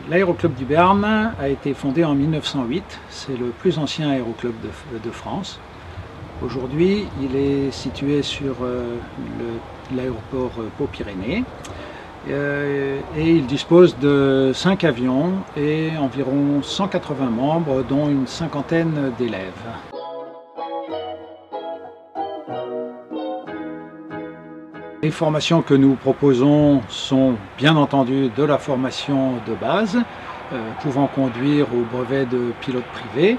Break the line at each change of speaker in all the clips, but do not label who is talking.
L'aéroclub du Béarn a été fondé en 1908, c'est le plus ancien aéroclub de France. Aujourd'hui, il est situé sur l'aéroport Pau-Pyrénées et il dispose de 5 avions et environ 180 membres, dont une cinquantaine d'élèves. Les formations que nous proposons sont bien entendu de la formation de base, pouvant conduire au brevet de pilote privé,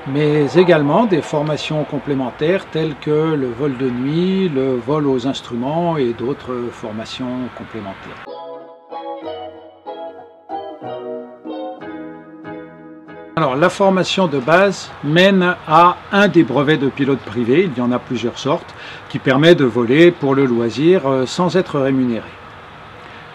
mais également des formations complémentaires telles que le vol de nuit, le vol aux instruments et d'autres formations complémentaires. Alors, la formation de base mène à un des brevets de pilote privé, il y en a plusieurs sortes, qui permet de voler pour le loisir sans être rémunéré.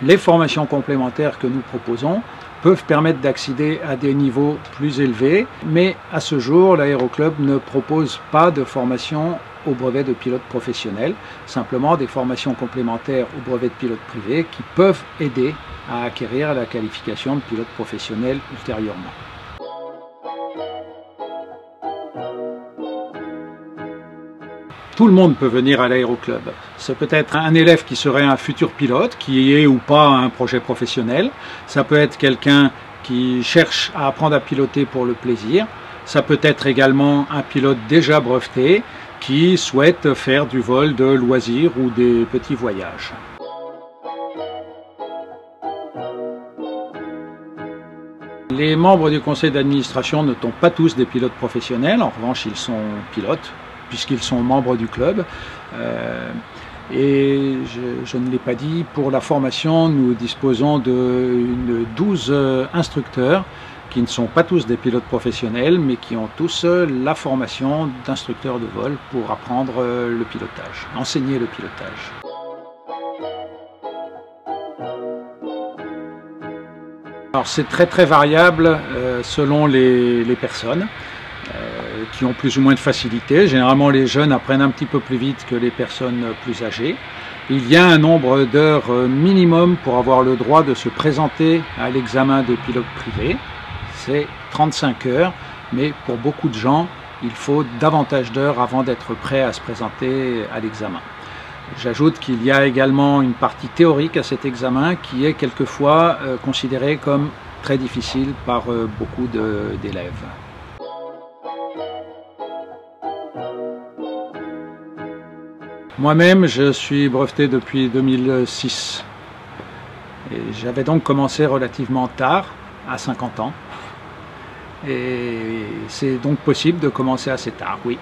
Les formations complémentaires que nous proposons peuvent permettre d'accéder à des niveaux plus élevés, mais à ce jour, l'aéroclub ne propose pas de formation au brevet de pilote professionnel, simplement des formations complémentaires au brevet de pilote privé qui peuvent aider à acquérir la qualification de pilote professionnel ultérieurement. Tout le monde peut venir à l'aéroclub. C'est peut-être un élève qui serait un futur pilote, qui est ou pas un projet professionnel. Ça peut être quelqu'un qui cherche à apprendre à piloter pour le plaisir. Ça peut être également un pilote déjà breveté qui souhaite faire du vol de loisirs ou des petits voyages. Les membres du conseil d'administration ne sont pas tous des pilotes professionnels. En revanche, ils sont pilotes, puisqu'ils sont membres du club. Et je ne l'ai pas dit, pour la formation, nous disposons de 12 instructeurs qui ne sont pas tous des pilotes professionnels, mais qui ont tous la formation d'instructeurs de vol pour apprendre le pilotage, enseigner le pilotage. Alors c'est très variable selon les personnes. Qui ont plus ou moins de facilité. Généralement, les jeunes apprennent un petit peu plus vite que les personnes plus âgées. Il y a un nombre d'heures minimum pour avoir le droit de se présenter à l'examen de pilote privé. C'est 35 heures, mais pour beaucoup de gens, il faut davantage d'heures avant d'être prêt à se présenter à l'examen. J'ajoute qu'il y a également une partie théorique à cet examen qui est quelquefois considérée comme très difficile par beaucoup d'élèves. Moi-même, je suis breveté depuis 2006 et j'avais donc commencé relativement tard, à 50 ans, et c'est donc possible de commencer assez tard, oui.